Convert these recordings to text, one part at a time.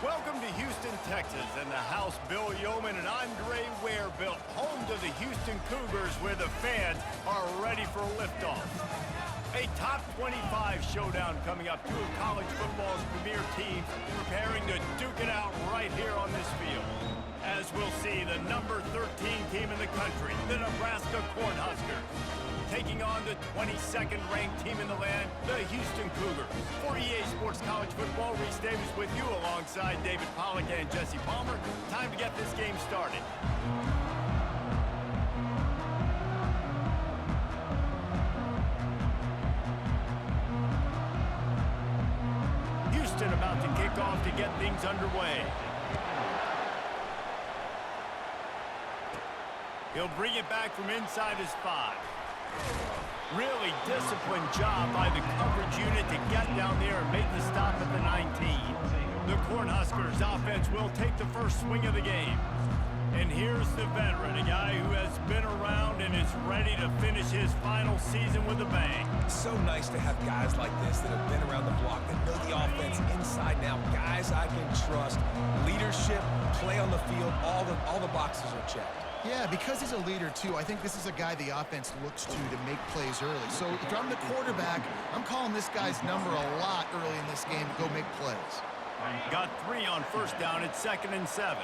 Welcome to Houston, Texas, and the house Bill Yeoman and Andre Ware built, home to the Houston Cougars, where the fans are ready for liftoff. A top 25 showdown coming up. Two of college football's premier teams preparing to duke it out right here on this field. As we'll see, the number 13 team in the country, the Nebraska Cornhuskers, taking on the 22nd ranked team in the land, the Houston Cougars. For EA Sports College Football, Reese Davis with you alongside David Pollack and Jesse Palmer. Time to get this game started. Houston about to kick off to get things underway. He'll bring it back from inside his 5. Really disciplined job by the coverage unit to get down there and make the stop at the 19. The Cornhuskers offense will take the first swing of the game. And here's the veteran, a guy who has been around and is ready to finish his final season with a bang. So nice to have guys like this that have been around the block, that know the offense inside and out. Guys I can trust. Leadership, play on the field, all the boxes are checked. Yeah, because he's a leader, too, I think this is a guy the offense looks to make plays early. So if I'm the quarterback, I'm calling this guy's number a lot early in this game to go make plays. Got 3 on first down. It's 2nd and 7.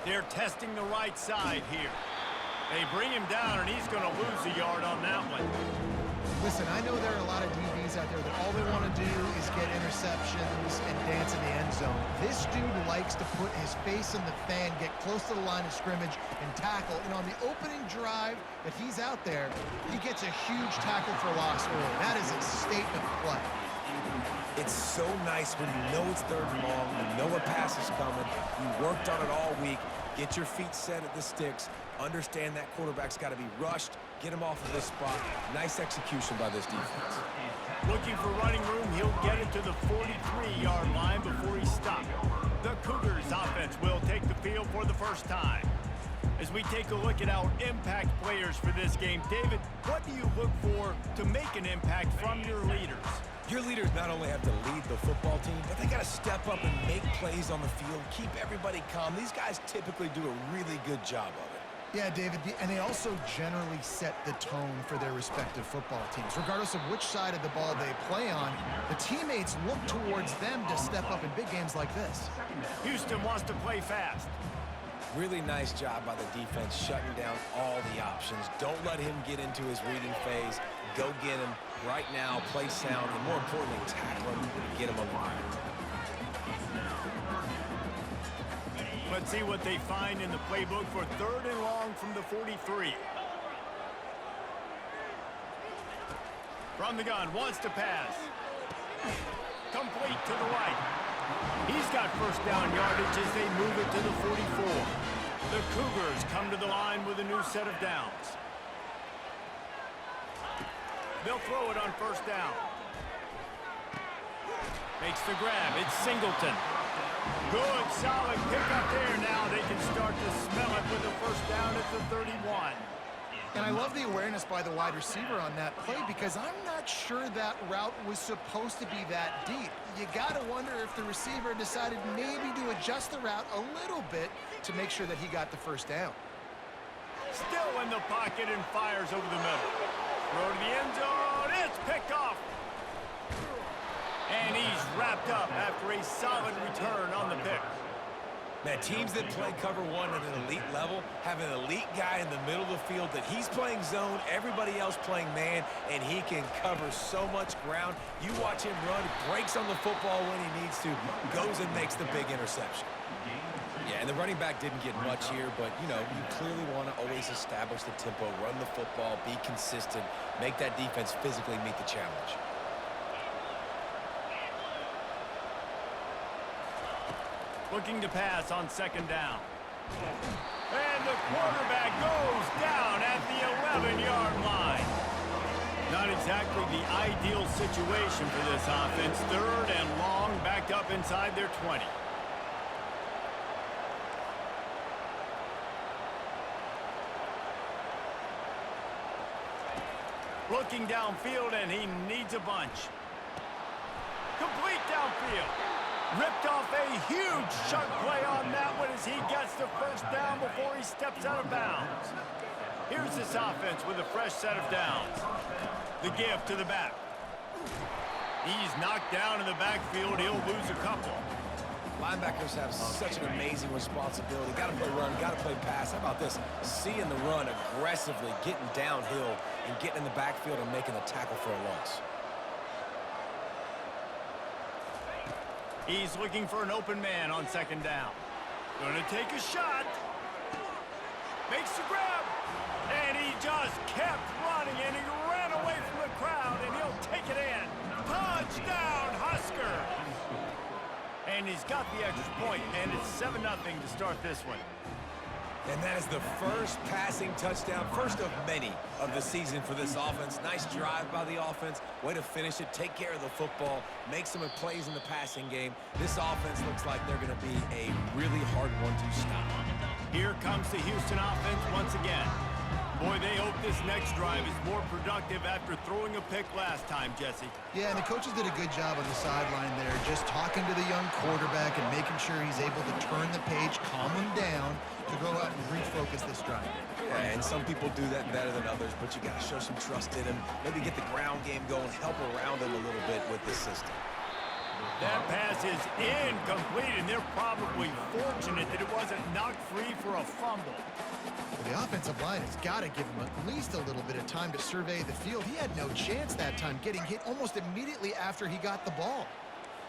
They're testing the right side here. They bring him down, and he's going to lose a yard on that one. Listen, I know there are a lot of DBs out there that all they want to do is get interceptions and dance in the end zone. This dude likes to put his face in the fan, get close to the line of scrimmage, and tackle. And on the opening drive that he's out there, he gets a huge tackle for loss early. That is a statement play. It's so nice when you know it's 3rd and long, you know a pass is coming, you worked on it all week, get your feet set at the sticks, understand that quarterback's got to be rushed, get him off of this spot. Nice execution by this defense. Looking for running room, he'll get it to the 43-yard line before he stopped. The Cougars offense will take the field for the first time. As we take a look at our impact players for this game, David, what do you look for to make an impact from your leaders? Your leaders not only have to lead the football team, but they got to step up and make plays on the field, keep everybody calm. These guys typically do a really good job of it. Yeah, David, and they also generally set the tone for their respective football teams. Regardless of which side of the ball they play on, the teammates look towards them to step up in big games like this. Houston wants to play fast. Really nice job by the defense shutting down all the options. Don't let him get into his reading phase. Go get him right now, play sound, and more importantly, tackle him and get him on the ground. Let's see what they find in the playbook for 3rd and long from the 43. From the gun, wants to pass. Complete to the right. He's got first down yardage as they move it to the 44. The Cougars come to the line with a new set of downs. They'll throw it on first down. Makes the grab. It's Singleton. Good, solid pickup there. Now they can start to smell it with the first down at the 31. And I love the awareness by the wide receiver on that play because I'm not sure that route was supposed to be that deep. You got to wonder if the receiver decided maybe to adjust the route a little bit to make sure that he got the first down. Still in the pocket and fires over the middle. Throw to the end zone. It's picked off. And he's wrapped up after a solid return on the pick. Man, teams that play cover 1 at an elite level have an elite guy in the middle of the field that he's playing zone, everybody else playing man, and he can cover so much ground. You watch him run, breaks on the football when he needs to, goes and makes the big interception. Yeah, and the running back didn't get much here, but, you know, you clearly want to always establish the tempo, run the football, be consistent, make that defense physically meet the challenge. Looking to pass on 2nd down. And the quarterback goes down at the 11-yard line. Not exactly the ideal situation for this offense. 3rd and long, back up inside their 20. Looking downfield, and he needs a bunch. Complete downfield. Ripped off a huge chunk play on that one as he gets the first down before he steps out of bounds. Here's this offense with a fresh set of downs. The give to the back. He's knocked down in the backfield. He'll lose a couple. Linebackers have such an amazing responsibility. Got to play run, got to play pass. How about this? Seeing the run aggressively, getting downhill, and getting in the backfield and making a tackle for a loss. He's looking for an open man on second down. Gonna take a shot. Makes the grab. And he just kept running, and he ran away from the crowd, and he'll take it in. Touchdown, Husker! And he's got the extra point, and it's 7-0 to start this one. And that is the first passing touchdown, first of many of the season for this offense. Nice drive by the offense. Way to finish it, take care of the football, make some plays in the passing game. This offense looks like they're going to be a really hard one to stop. Here comes the Houston offense once again. Boy, they hope this next drive is more productive after throwing a pick last time, Jesse. Yeah, and the coaches did a good job on the sideline there, just talking to the young quarterback and making sure he's able to turn the page, calm him down to go out and refocus this drive. Yeah, and some people do that better than others, but you got to show some trust in him. Maybe get the ground game going, help around him a little bit with this system. That pass is incomplete, and they're probably fortunate that it wasn't knocked free for a fumble. Well, the offensive line has got to give him at least a little bit of time to survey the field. He had no chance that time, getting hit almost immediately after he got the ball.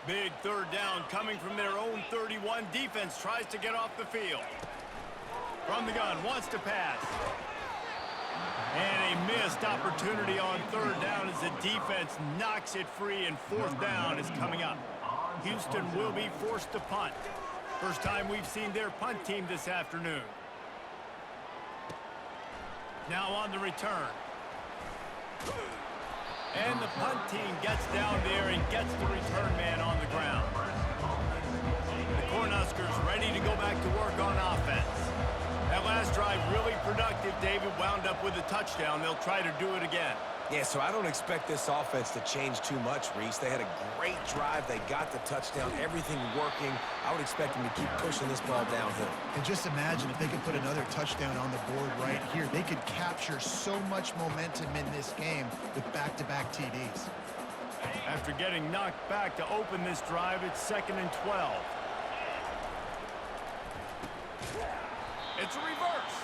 Big third down coming from their own 31. Defense tries to get off the field. From the gun, wants to pass. And a missed opportunity on third down as the defense knocks it free, and fourth down is coming up. Houston will be forced to punt. First time we've seen their punt team this afternoon. Now on the return. And the punt team gets down there and gets the return man on the ground. The Cornhuskers ready to go back to work on offense. That last drive really productive. David wound up with a touchdown. They'll try to do it again. Yeah, so I don't expect this offense to change too much, Reese. They had a great drive. They got the touchdown, everything working. I would expect them to keep pushing this ball downhill. And just imagine if they could put another touchdown on the board right here. They could capture so much momentum in this game with back-to-back TDs. After getting knocked back to open this drive, it's 2nd and 12. It's a reverse.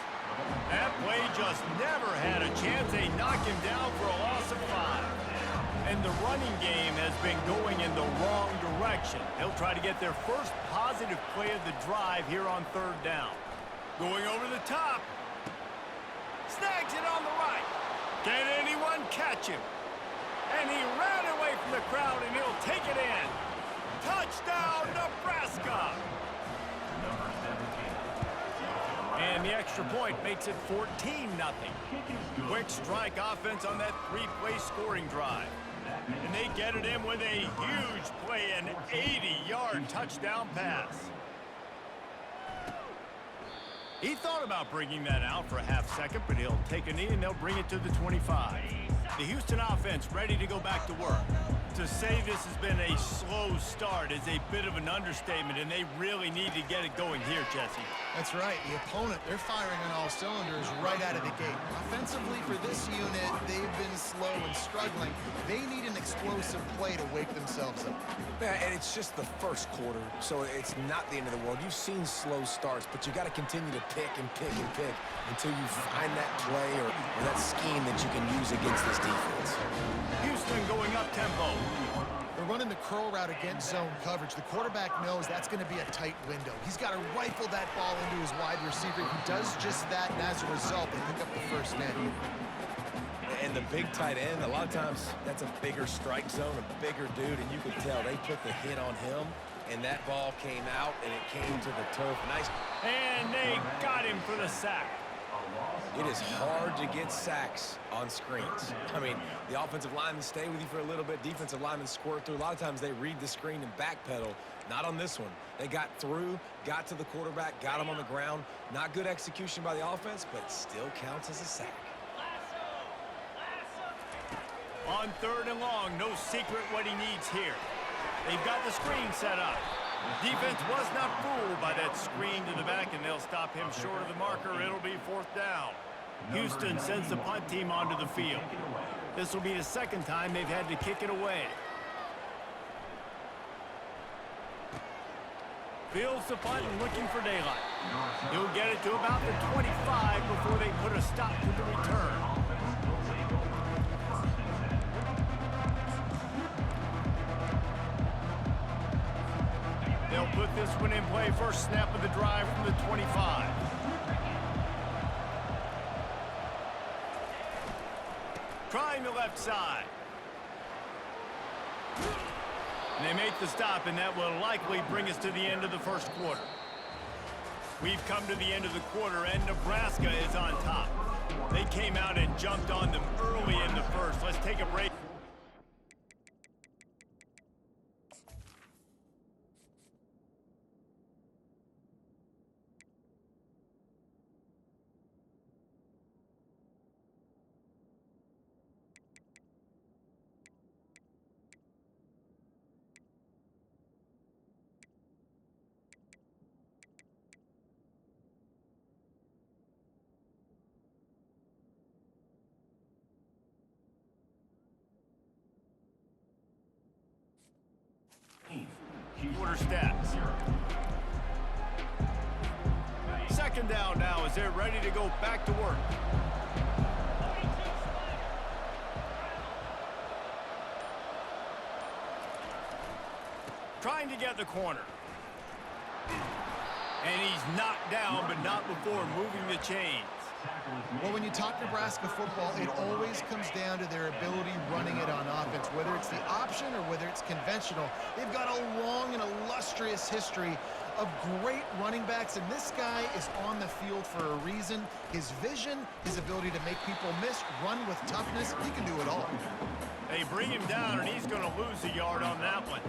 That play just never had a chance. They knock him down for a loss of 5. And the running game has been going in the wrong direction. They'll try to get their first positive play of the drive here on third down. Going over the top. Snags it on the right. Can anyone catch him? And he ran away from the crowd, and he'll take it in. Touchdown, Nebraska! And the extra point makes it 14-0. Quick strike offense on that 3-play scoring drive. And they get it in with a huge play, an 80-yard touchdown pass. He thought about bringing that out for a half second, but he'll take a knee and they'll bring it to the 25. The Houston offense ready to go back to work. To say this has been a slow start is a bit of an understatement, and they really need to get it going here, Jesse. That's right. The opponent, they're firing on all cylinders right out of the gate. Offensively, for this unit, they've been slow and struggling. They need an explosive play to wake themselves up. Yeah, and it's just the first quarter, so it's not the end of the world. You've seen slow starts, but you got to continue to pick and pick and pick until you find that play or that scheme that you can use against this defense. Houston going up tempo. They're running the curl route against zone coverage. The quarterback knows that's going to be a tight window. He's got to rifle that ball into his wide receiver. He does just that, and as a result, they pick up the first down. And the big tight end, a lot of times that's a bigger strike zone, a bigger dude, and you can tell they put the hit on him, and that ball came out, and it came to the turf. Nice. And they got him for the sack. It is hard to get sacks on screens. I mean, the offensive linemen stay with you for a little bit. Defensive linemen squirt through. A lot of times they read the screen and backpedal. Not on this one. They got through, got to the quarterback, got him on the ground. Not good execution by the offense, but still counts as a sack. On 3rd and long, no secret what he needs here. They've got the screen set up. Defense was not fooled by that screen to the back, and they'll stop him short of the marker. It'll be 4th down. Houston sends the punt team onto the field. This will be the 2nd time they've had to kick it away. Fields the punt and looking for daylight. He'll get it to about the 25 before they put a stop to the return. They'll put this one in play. First snap of the drive from the 25. Trying the left side. And they make the stop, and that will likely bring us to the end of the first quarter. We've come to the end of the quarter, and Nebraska is on top. They came out and jumped on them early in the first. Let's take a break. Quarter stats. 2nd down now as they're ready to go back to work. Trying to get the corner. And he's knocked down, but not before moving the chains. Well, when you talk Nebraska football, it always comes down to their ability running it on offense, whether it's the option or whether it's conventional. They've got a long and illustrious history of great running backs, and this guy is on the field for a reason. His vision, his ability to make people miss, run with toughness, he can do it all. They bring him down, and he's going to lose a yard on that one.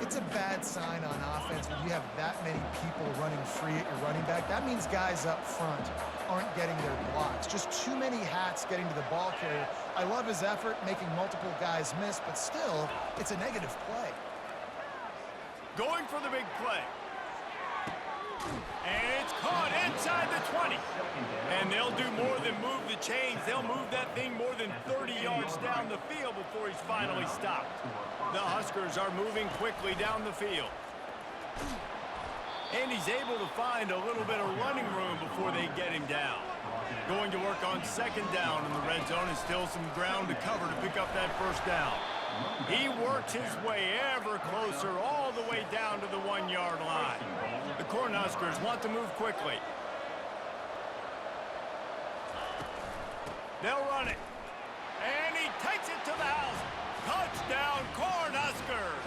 It's a bad sign on offense when you have that many people running free at your running back. That means guys up front aren't getting their blocks. Just too many hats getting to the ball carrier. I love his effort, making multiple guys miss, but still, it's a negative play. Going for the big play. And it's caught inside the 20. And they'll do more than move the chains. They'll move that thing more than 30 yards down the field before he's finally stopped. The Huskers are moving quickly down the field. And he's able to find a little bit of running room before they get him down. Going to work on 2nd down in the red zone, and still some ground to cover to pick up that 1st down. He works his way ever closer all the way down to the 1-yard line. The Cornhuskers want to move quickly. They'll run it. And he takes it to the house. Touchdown, Cornhuskers!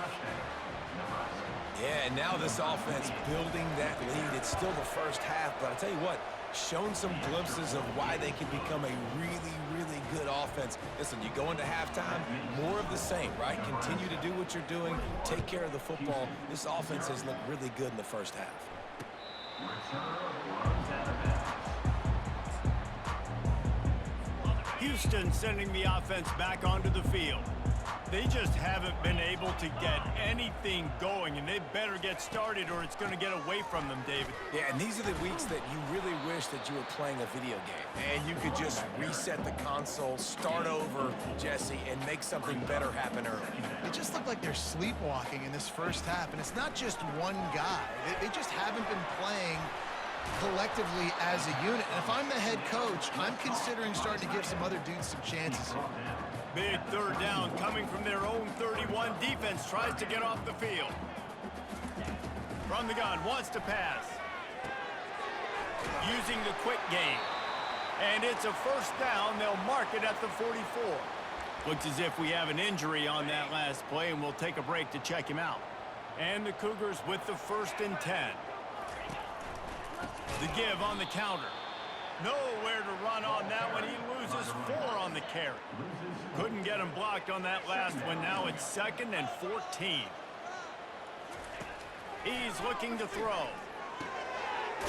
Yeah, and now this offense building that lead. It's still the first half, but I'll tell you what, shown some glimpses of why they can become a really, really good offense. Listen, you go into halftime, more of the same, right? Continue to do what you're doing, take care of the football. This offense has looked really good in the first half. Houston sending the offense back onto the field. They just haven't been able to get anything going, and they better get started or it's going to get away from them, David. Yeah, and these are the weeks that you really wish that you were playing a video game and you could just reset the console, start over, Jesse, and make something better happen early. It just looked like they're sleepwalking in this first half, and it's not just one guy. They just haven't been playing collectively as a unit. And if I'm the head coach, I'm considering starting to give some other dudes some chances here. Big 3rd down coming from their own 31. Defense tries to get off the field. From the gun, wants to pass. Using the quick game. And it's a 1st down. They'll mark it at the 44. Looks as if we have an injury on that last play, and we'll take a break to check him out. And the Cougars with the 1st and 10. The give on the counter. Nowhere to run on that one. He loses 4 on the carry. Couldn't get him blocked on that last one. Now it's 2nd and 14. He's looking to throw.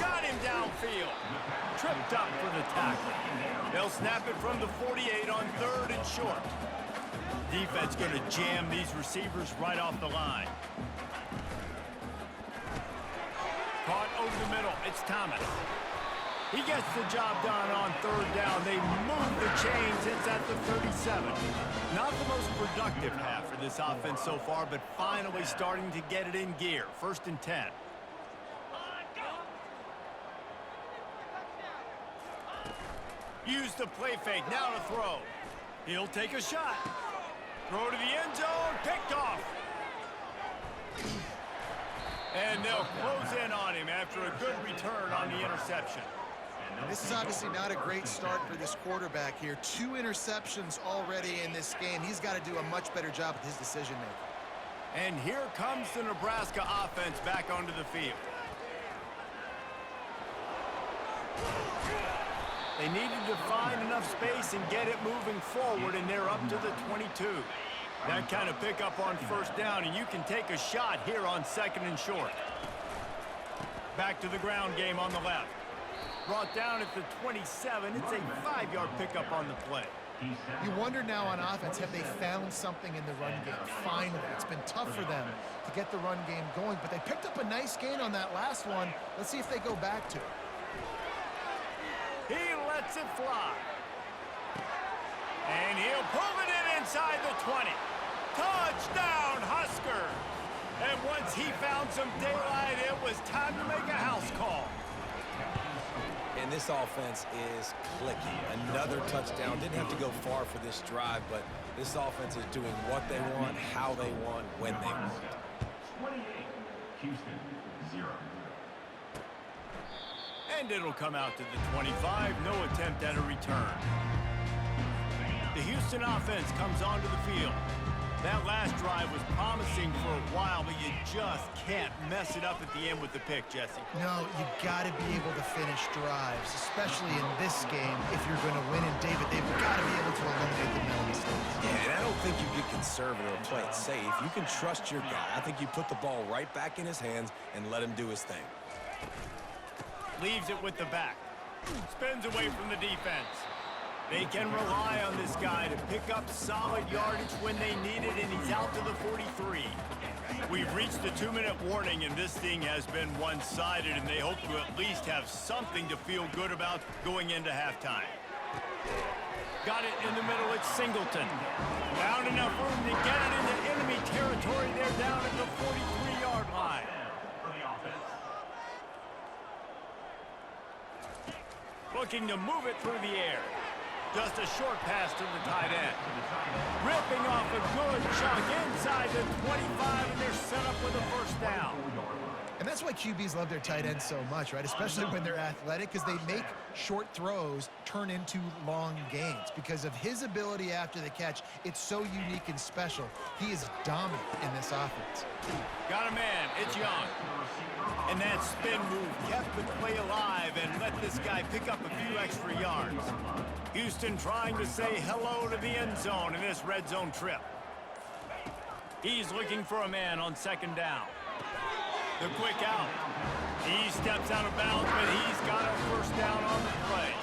Got him downfield. Tripped up for the tackle. They'll snap it from the 48 on 3rd and short. Defense going to jam these receivers right off the line. Caught over the middle. It's Thomas. He gets the job done on third down. They move the chains. It's at the 37. Not the most productive half for this offense so far, but finally starting to get it in gear. 1st and 10. Use the play fake. Now to throw. He'll take a shot. Throw to the end zone. Picked off. And they'll close in on him after a good return on the interception. This is obviously not a great start for this quarterback here. 2 interceptions already in this game. He's got to do a much better job with his decision-making. And here comes the Nebraska offense back onto the field. They needed to find enough space and get it moving forward, and they're up to the 22. That kind of pickup on 1st down, and you can take a shot here on 2nd and short. Back to the ground game on the left. Brought down at the 27. It's a 5-yard pickup on the play. You wonder now on offense, have they found something in the run game? Finally, it's been tough for them to get the run game going, but they picked up a nice gain on that last one. Let's see if they go back to it. He lets it fly. And he'll pull it in inside the 20. Touchdown, Huskers! And once he found some daylight, it was time to make a house call. And this offense is clicking. Another touchdown. Didn't have to go far for this drive, but this offense is doing what they want, how they want, when they want. 28, Houston, 0. And it'll come out to the 25. No attempt at a return. The Houston offense comes onto the field. That last drive was promising for a while, but you just can't mess it up at the end with the pick, Jesse. No, you got to be able to finish drives, especially in this game. If you're going to win, and David, they've got to be able to eliminate the mental mistakes. Yeah, and I don't think you get conservative or play it safe. You can trust your guy. I think you put the ball right back in his hands and let him do his thing. Leaves it with the back. Spins away from the defense. They can rely on this guy to pick up solid yardage when they need it, and he's out to the 43. We've reached the 2-minute warning, and this thing has been one-sided, and they hope to at least have something to feel good about going into halftime. Got it in the middle. It's Singleton. Found enough room to get it into enemy territory. They're down at the 43-yard line. Looking to move it through the air. Just a short pass to the tight end. Ripping off a good chunk inside the 25, and they're set up with a 1st down. And that's why QBs love their tight ends so much, right? Especially when they're athletic, because they make short throws turn into long gains. Because of his ability after the catch, it's so unique and special. He is dominant in this offense. Got a man. It's Young. And that spin move kept the play alive and let this guy pick up a few extra yards. Houston trying to say hello to the end zone in this red zone trip. He's looking for a man on 2nd down. The quick out. He steps out of bounds, but he's got a 1st down on the play.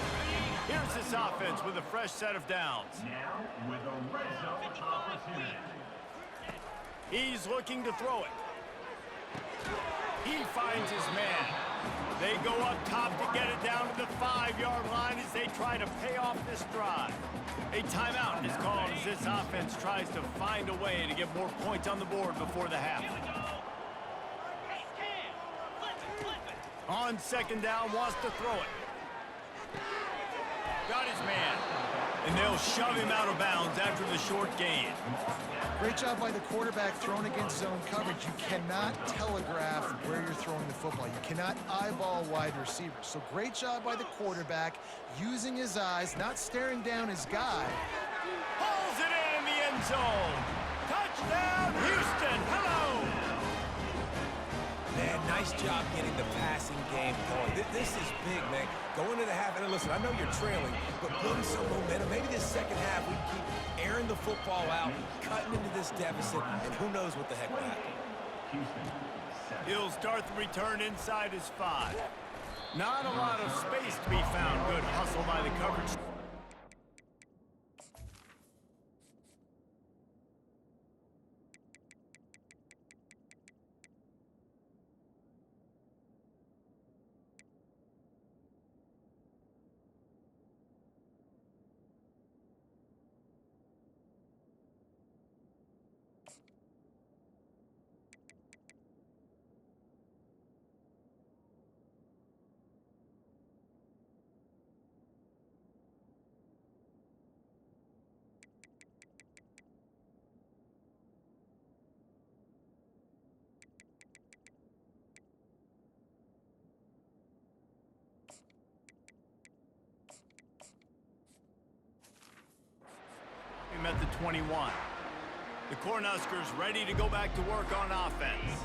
Here's this offense with a fresh set of downs. Now with a red zone opportunity. He's looking to throw it. He finds his man. They go up top to get it down to the 5-yard line as they try to pay off this drive. A timeout is called as this offense tries to find a way to get more points on the board before the half. On 2nd down, wants to throw it. Got his man. And they'll shove him out of bounds after the short gain. Great job by the quarterback thrown against zone coverage. You cannot telegraph where you're throwing the football. You cannot eyeball wide receivers. So great job by the quarterback using his eyes, not staring down his guy. Pulls it in the end zone. Touchdown, Houston. Hello. Man, nice job getting the passing game going. This is big, man. Going into the half, and listen, I know you're trailing, but building some momentum. Maybe this 2nd half we keep airing the football out, cutting into this deficit, and who knows what the heck will happen. He'll start the return inside his 5. Not a lot of space to be found. Good hustle by the coverage. 21. The Cornhuskers ready to go back to work on offense.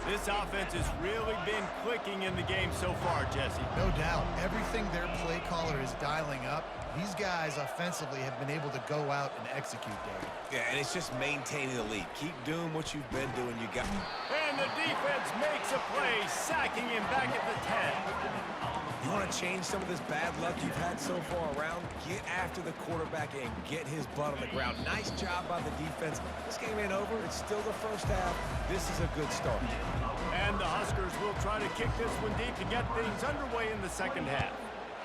This offense has really been clicking in the game so far, Jesse. No doubt. Everything their play caller is dialing up, these guys offensively have been able to go out and execute, David. Yeah, and it's just maintaining the lead. Keep doing what you've been doing. You got. And the defense makes a play, sacking him back at the 10. You want to change some of this bad luck you've had so far around? Get after the quarterback and get his butt on the ground. Nice job by the defense. This game ain't over. It's still the first half. This is a good start. And the Huskers will try to kick this one deep to get things underway in the second half.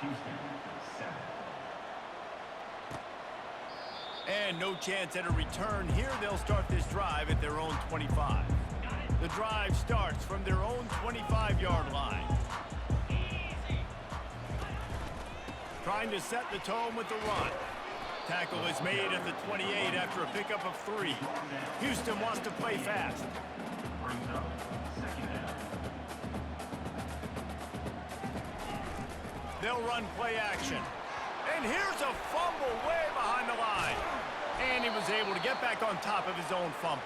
Houston, 7. And no chance at a return here. They'll start this drive at their own 25. The drive starts from their own 25-yard line. Trying to set the tone with the run. Tackle is made at the 28 after a pickup of 3. Houston wants to play fast. Brings up second down. They'll run play action. And here's a fumble way behind the line. And he was able to get back on top of his own fumble.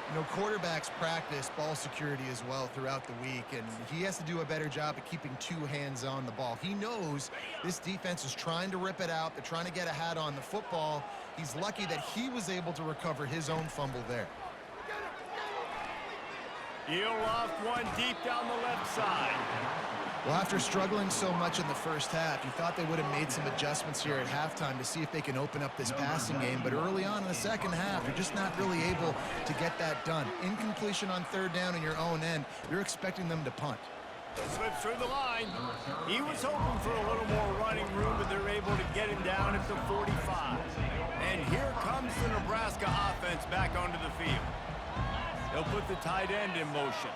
You know, quarterbacks practice ball security as well throughout the week, and he has to do a better job of keeping 2 hands on the ball. He knows this defense is trying to rip it out. They're trying to get a hat on the football. He's lucky that he was able to recover his own fumble there. He'll loft one deep down the left side. Well, after struggling so much in the first half, you thought they would have made some adjustments here at halftime to see if they can open up this passing game. But early on in the second half, you're just not really able to get that done. Incompletion on third down in your own end, you're expecting them to punt. Slips through the line. He was hoping for a little more running room, but they're able to get him down at the 45. And here comes the Nebraska offense back onto the field. They'll put the tight end in motion.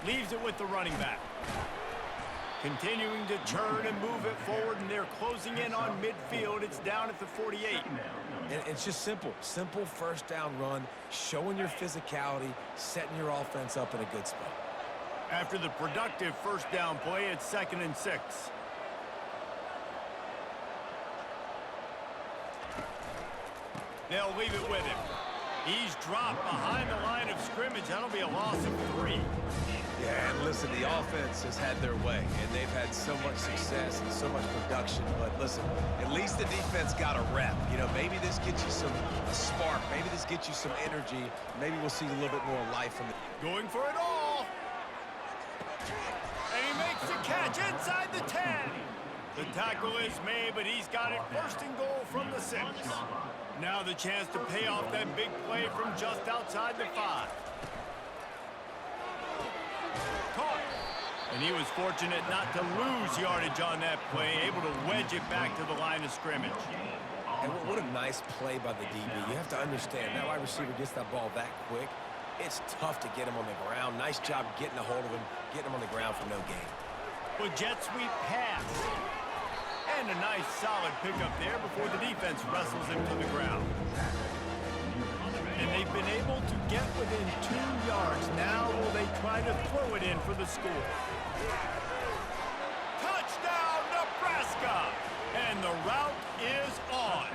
Leaves it with the running back. Continuing to turn and move it forward, and they're closing in on midfield. It's down at the 48. And it's just simple. Simple first down run, showing your physicality, setting your offense up in a good spot. After the productive first down play, it's 2nd and 6. They'll leave it with him. He's dropped behind the line of scrimmage. That'll be a loss of 3. Yeah, and listen, the offense has had their way, and they've had so much success and so much production. But listen, at least the defense got a rep. You know, maybe this gets you a spark. Maybe this gets you some energy. Maybe we'll see a little bit more life from it. Going for it all. And he makes the catch inside the 10. The tackle is made, but he's got it 1st and goal from the 6. Now the chance to pay off that big play from just outside the 5. Caught. And he was fortunate not to lose yardage on that play, able to wedge it back to the line of scrimmage. And what a nice play by the DB. You have to understand, that wide receiver gets that ball that quick. It's tough to get him on the ground. Nice job getting a hold of him, getting him on the ground for no gain. Well, jet sweep pass. And a nice solid pickup there before the defense wrestles him to the ground. And they've been able to get within 2 yards. Now will they try to throw it in for the score? Touchdown, Nebraska! And the route is on.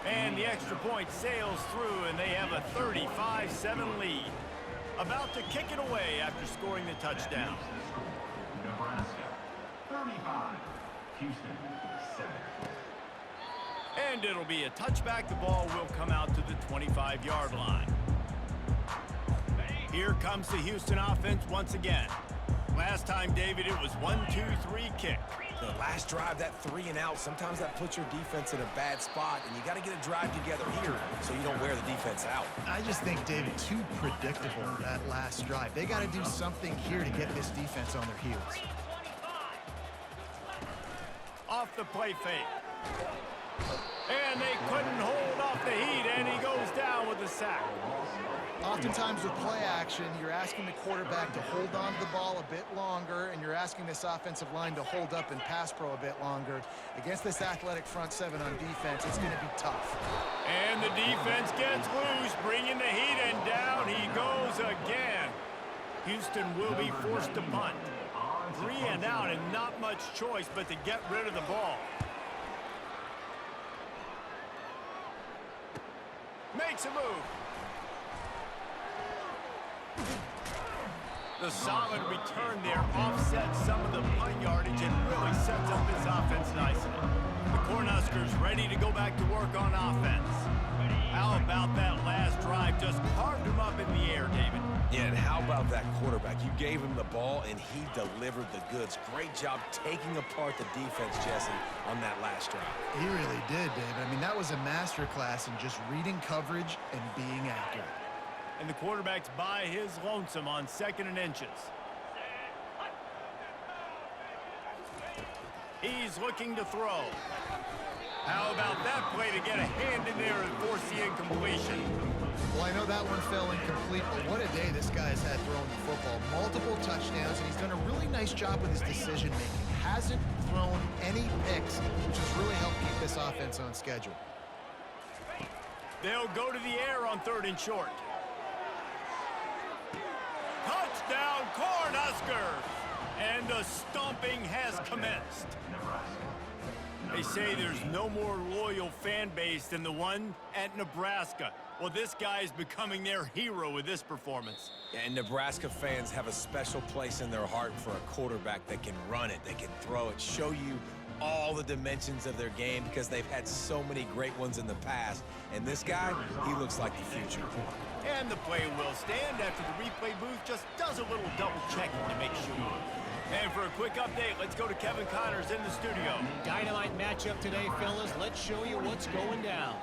And the extra point sails through, and they have a 35-7 lead. About to kick it away after scoring the touchdown. Nebraska, 35. Houston, 7. And it'll be a touchback. The ball will come out to the 25-yard line. Here comes the Houston offense once again. Last time, David, it was 1-2-3 kick. The last drive, that 3 and out, sometimes that puts your defense in a bad spot, and you got to get a drive together here so you don't wear the defense out. I just think, David, too predictable that last drive. They got to do something here to get this defense on their heels. Off the play fake. And they couldn't hold off the heat, and he goes down with a sack. Oftentimes with play action, you're asking the quarterback to hold on to the ball a bit longer, and you're asking this offensive line to hold up and pass pro a bit longer. Against this athletic front 7 on defense, it's going to be tough. And the defense gets loose, bringing the heat, and down he goes again. Houston will be forced to punt. 3 and out and not much choice but to get rid of the ball. Makes a move. The solid return there offsets some of the punt yardage and really sets up this offense nicely. The Cornhuskers ready to go back to work on offense. How about that last drive? Just carved him up in the air, David. Yeah, and how about that quarterback? You gave him the ball, and he delivered the goods. Great job taking apart the defense, Jesse, on that last drive. He really did, David. I mean, that was a masterclass in just reading coverage and being accurate. And the quarterback's by his lonesome on 2nd and inches. He's looking to throw. How about that play to get a hand in there and force the incompletion? Well, I know that one fell incomplete, but what a day this guy's had throwing the football. Multiple touchdowns, and he's done a really nice job with his decision-making. Hasn't thrown any picks, which has really helped keep this offense on schedule. They'll go to the air on 3rd and short. Touchdown, Cornhuskers! And the stomping has commenced. They say there's no more loyal fan base than the one at Nebraska. Well, this guy is becoming their hero with this performance. And Nebraska fans have a special place in their heart for a quarterback that can run it, that can throw it, show you all the dimensions of their game because they've had so many great ones in the past. And this guy, he looks like the future. And the play will stand after the replay booth just does a little double checking to make sure. And for a quick update, let's go to Kevin Connors in the studio. Dynamite matchup today, fellas. Let's show you what's going down.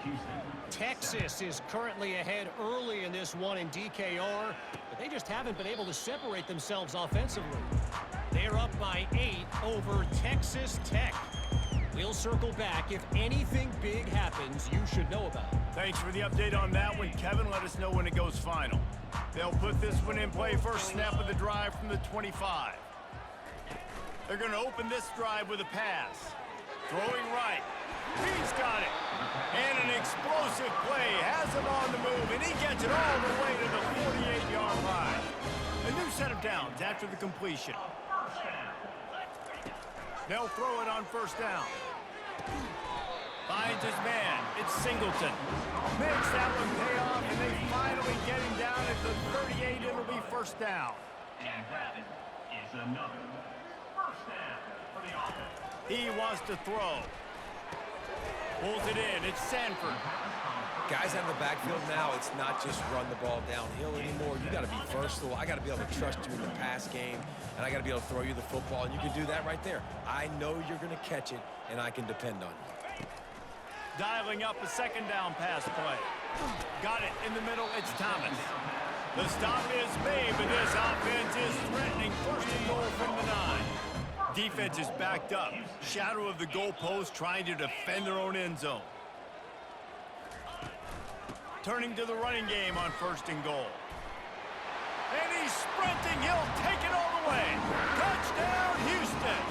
Texas is currently ahead early in this one in DKR, but they just haven't been able to separate themselves offensively. They're up by 8 over Texas Tech. We'll circle back. If anything big happens, you should know about it. Thanks for the update on that one, Kevin. Let us know when it goes final. They'll put this one in play. First snap of the drive from the 25. They're going to open this drive with a pass. Throwing right. He's got it. And an explosive play. Has him on the move, and he gets it all the way to the 48-yard line. A new set of downs after the completion. They'll throw it on 1st down. Finds his man. It's Singleton. Makes that one pay off, and they finally get him down at the 38. It'll be 1st down. And that is another 1st down for the offense. He wants to throw. Pulls it in. It's Sanford. Guys out in the backfield now, it's not just run the ball downhill anymore. You got to be versatile. I got to be able to trust you in the pass game, and I got to be able to throw you the football, and you can do that right there. I know you're going to catch it, and I can depend on you. Dialing up a 2nd down pass play. Got it in the middle. It's Thomas. The stop is made, but this offense is threatening 1st and goal from the 9. Defense is backed up. Shadow of the goalpost trying to defend their own end zone. Turning to the running game on 1st and goal. And he's sprinting. He'll take it all the way. Touchdown, Houston.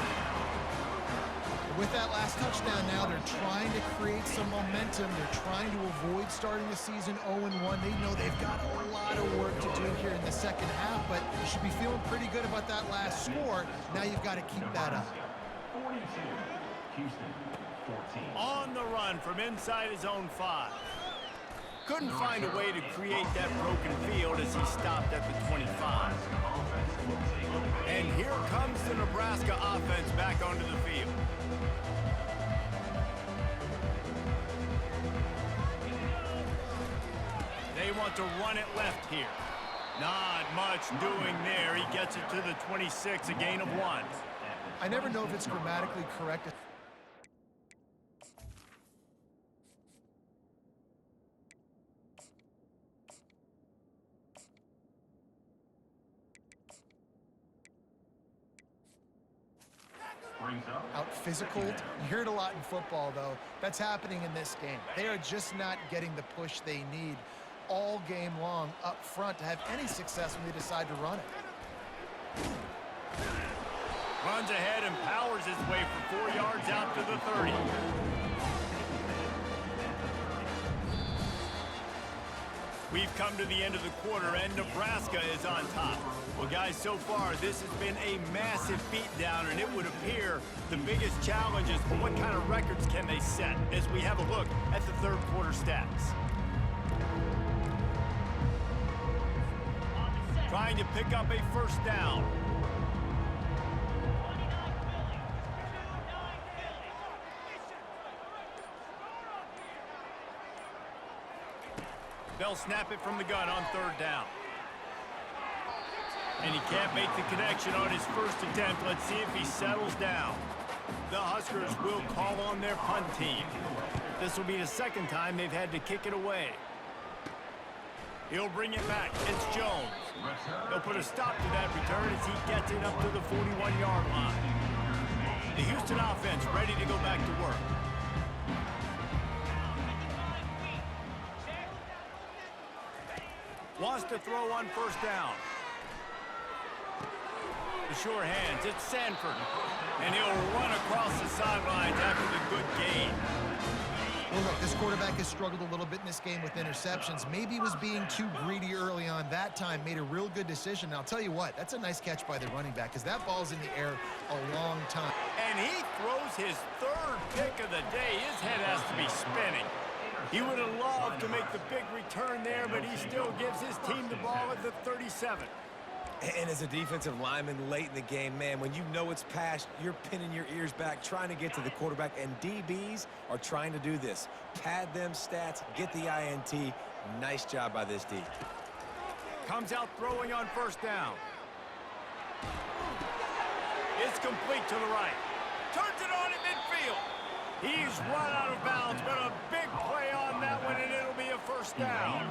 With that last touchdown now, they're trying to create some momentum. They're trying to avoid starting the season 0-1. They know they've got a lot of work to do here in the 2nd half, but you should be feeling pretty good about that last score. Now you've got to keep that up. 42, Houston 14. On the run from inside his own 5. Couldn't find a way to create that broken field as he stopped at the 25. And here comes the Nebraska offense back onto the field. They want to run it left here. Not much doing there. He gets it to the 26, a gain of 1. I never know if it's grammatically correct. Out physical. You hear it a lot in football, though. That's happening in this game. They are just not getting the push they need all game long up front to have any success when they decide to run it. Runs ahead and powers his way for 4 yards out to the 30. We've come to the end of the quarter, and Nebraska is on top. Well, guys, so far, this has been a massive beatdown, and it would appear the biggest challenge is what kind of records can they set as we have a look at the third quarter stats. Trying to pick up a first down. They'll snap it from the gun on third down. And he can't make the connection on his first attempt. Let's see if he settles down. The Huskers will call on their punt team. This will be the second time they've had to kick it away. He'll bring it back. It's Jones. He'll put a stop to that return as he gets it up to the 41-yard line. The Houston offense ready to go back to work. Wants to throw on first down. The sure hands, it's Sanford. And he'll run across the sidelines after the good gain. Well, look, this quarterback has struggled a little bit in this game with interceptions. Maybe he was being too greedy early on that time, made a real good decision. And I'll tell you what, that's a nice catch by the running back because that ball's in the air a long time. And he throws his third pick of the day. His head has to be spinning. He would have loved to make the big return there, but he still gives his team the ball at the 37. And as a defensive lineman late in the game, man, when you know it's passed, you're pinning your ears back, trying to get to the quarterback, and DBs are trying to do this. Pad them stats, get the INT. Nice job by this D. Comes out throwing on first down. It's complete to the right. Turns it on in midfield. He's run out of bounds, but a big play on that one, and it'll be a first down.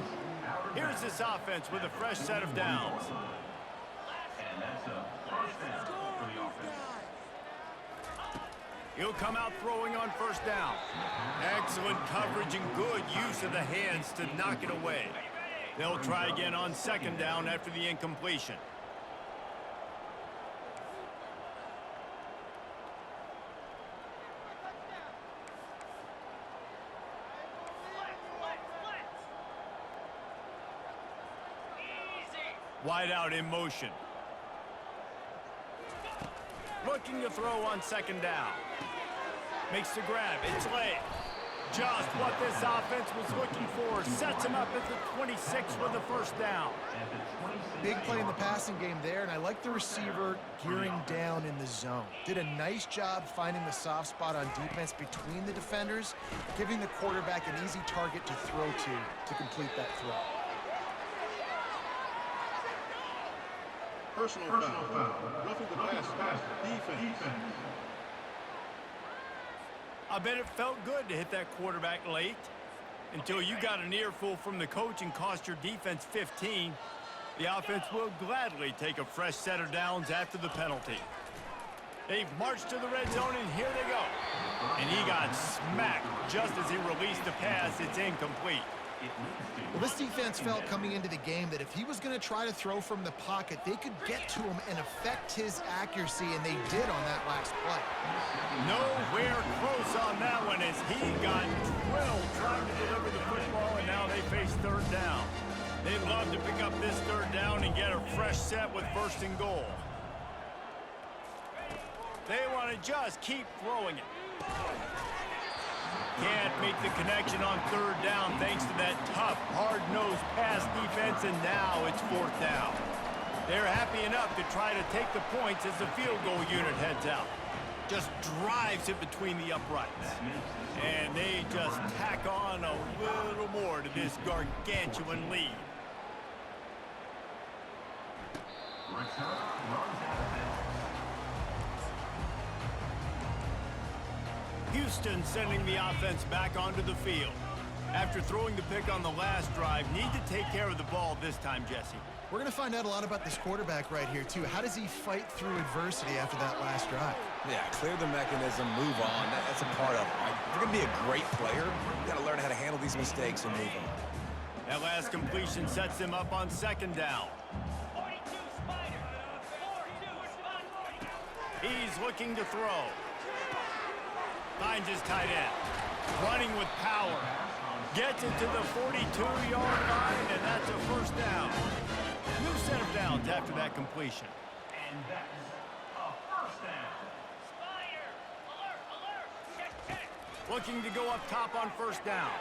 Here's this offense with a fresh set of downs. And that's a first down for the offense. He'll come out throwing on first down. Excellent coverage and good use of the hands to knock it away. They'll try again on second down after the incompletion. Wide out in motion. Looking to throw on second down. Makes the grab. It's late. Just what this offense was looking for. Sets him up at the 26 with the first down. Big play in the passing game there, and I like the receiver gearing down in the zone. Did a nice job finding the soft spot on defense between the defenders, giving the quarterback an easy target to throw to complete that throw. Personal foul. Roughing the pass. Defense. I bet it felt good to hit that quarterback late until you got an earful from the coach and cost your defense 15. The offense will gladly take a fresh set of downs after the penalty. They've marched to the red zone, and here they go. And he got smacked just as he released the pass. It's incomplete. Well, this defense felt coming into the game that if he was going to try to throw from the pocket, they could get to him and affect his accuracy, and they did on that last play. Nowhere close on that one as he got drilled trying to deliver the football, and now they face third down. They'd love to pick up this third down and get a fresh set with first and goal. They want to just keep throwing it. Can't make the connection on third down thanks to that tough, hard-nosed pass defense, and now it's fourth down. They're happy enough to try to take the points as the field goal unit heads out. Just drives it between the uprights. And they just tack on a little more to this gargantuan lead. Houston sending the offense back onto the field. After throwing the pick on the last drive, need to take care of the ball this time, Jesse. We're going to find out a lot about this quarterback right here, too. How does he fight through adversity after that last drive? Yeah, clear the mechanism, move on. That's a part of it, right? If you're going to be a great player, you've got to learn how to handle these mistakes and move on. That last completion sets him up on second down. He's looking to throw. Finds his tight end. Running with power. Gets it to the 42-yard line, and that's a first down. New set of downs after that completion. And that's a first down. Looking to go up top on first down.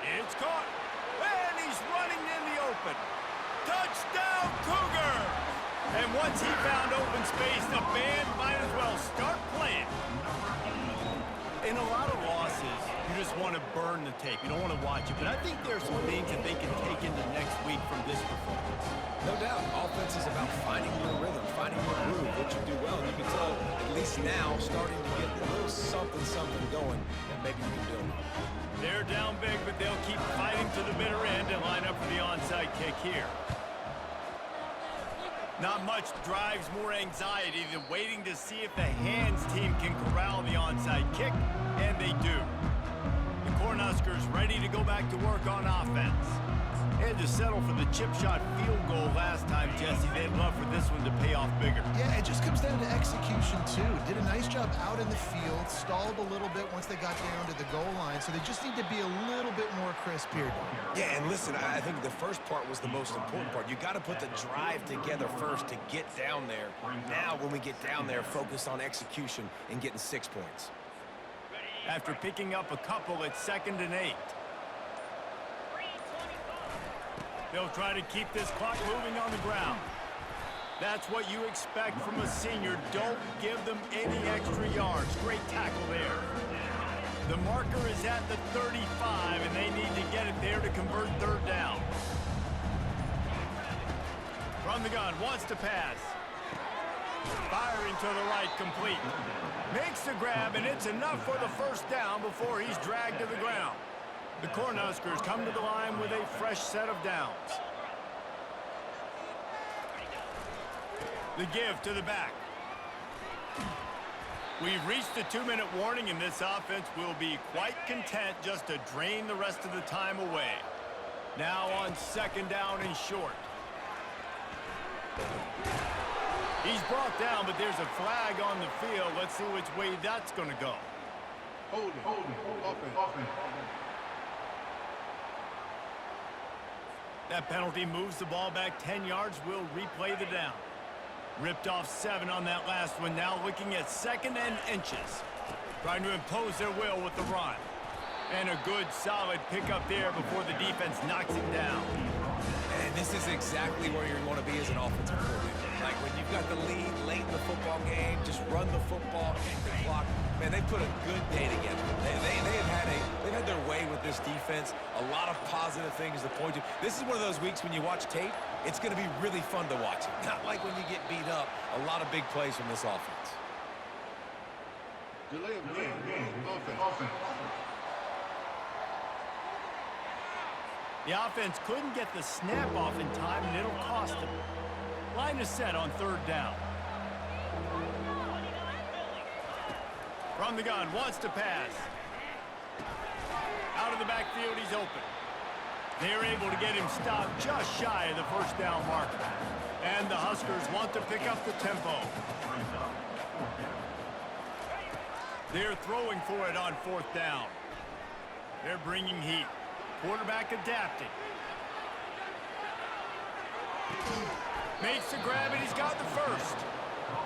It's caught. And he's running in the open. Touchdown, Cougar! And once he found open space, the band might as well start playing. In a lot of losses, you just want to burn the tape. You don't want to watch it. But I think there's some things that they can take into next week from this performance. No doubt. Offense is about finding your rhythm, finding your groove, what you do well. And you can tell, at least now, starting to get a little something going that maybe you can build on. They're down big, but they'll keep fighting to the bitter end and line up for the onside kick here. Not much drives more anxiety than waiting to see if the hands team can corral the onside kick, and they do. The Cornhuskers ready to go back to work on offense. Had to settle for the chip shot field goal last time, Jesse. They'd love for this one to pay off bigger. Yeah, it just comes down to execution, too. Did a nice job out in the field, stalled a little bit once they got down to the goal line, so they just need to be a little bit more crisp here. Yeah, and listen, I think the first part was the most important part. You got to put the drive together first to get down there. Now, when we get down there, focus on execution and getting 6 points. After picking up a couple, it's 2nd and 8. They'll try to keep this clock moving on the ground. That's what you expect from a senior. Don't give them any extra yards. Great tackle there. The marker is at the 35, and they need to get it there to convert 3rd down. From the gun, wants to pass. Firing to the right, complete. Makes the grab, and it's enough for the first down before he's dragged to the ground. The Cornhuskers come to the line with a fresh set of downs. The give to the back. We've reached the 2-minute warning, and this offense will be quite content just to drain the rest of the time away. Now on 2nd down and short. He's brought down, but there's a flag on the field. Let's see which way that's going to go. Holding. Offense. That penalty moves the ball back 10 yards. We'll replay the down. Ripped off 7 on that last one. Now looking at 2nd and inches. Trying to impose their will with the run. And a good, solid pickup there before the defense knocks him down. And this is exactly where you want to be as an offensive coordinator. Like when you've got the lead late in the football game, just run the football, kick the clock. Man, they put a good day together. They've had their way with this defense. A lot of positive things to point to. This is one of those weeks when you watch tape, it's going to be really fun to watch it. Not like when you get beat up. A lot of big plays from this offense. Delay of game. Offense. The offense couldn't get the snap off in time, and it'll cost them. Line is set on 3rd down. From the gun, wants to pass. Out of the backfield, he's open. They're able to get him stopped just shy of the first down marker. And the Huskers want to pick up the tempo. They're throwing for it on 4th down. They're bringing heat. Quarterback adapting. Makes the grab, and he's got the first.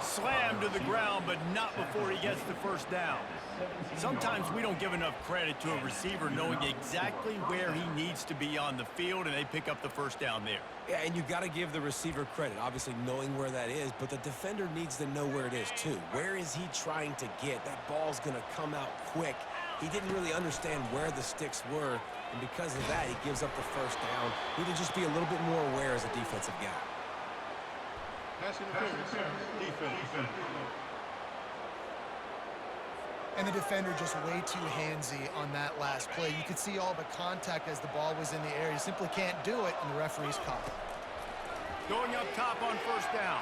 Slammed to the ground, but not before he gets the first down. Sometimes we don't give enough credit to a receiver knowing exactly where he needs to be on the field, and they pick up the first down there. Yeah, and you got to give the receiver credit, obviously knowing where that is, but the defender needs to know where it is too. Where is he trying to get? That ball's going to come out quick. He didn't really understand where the sticks were, and because of that, he gives up the first down. Need to just be a little bit more aware as a defensive guy. Pass interference. Defense. And the defender just way too handsy on that last play. You could see all the contact as the ball was in the air. You simply can't do it, and the referee's caught it. Going up top on first down.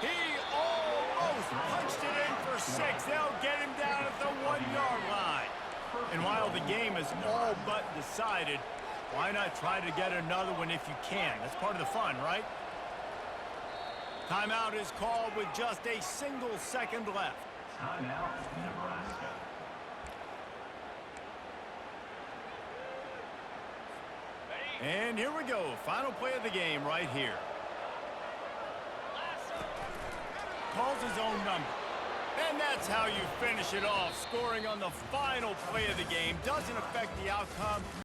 He almost punched it in for 6. They'll get him down at the 1-yard line. And while the game is all but decided, why not try to get another one if you can? That's part of the fun, right? Timeout is called with just a single second left. Timeout, Nebraska. And here we go. Final play of the game right here. Calls his own number. And that's how you finish it off. Scoring on the final play of the game doesn't affect the outcome.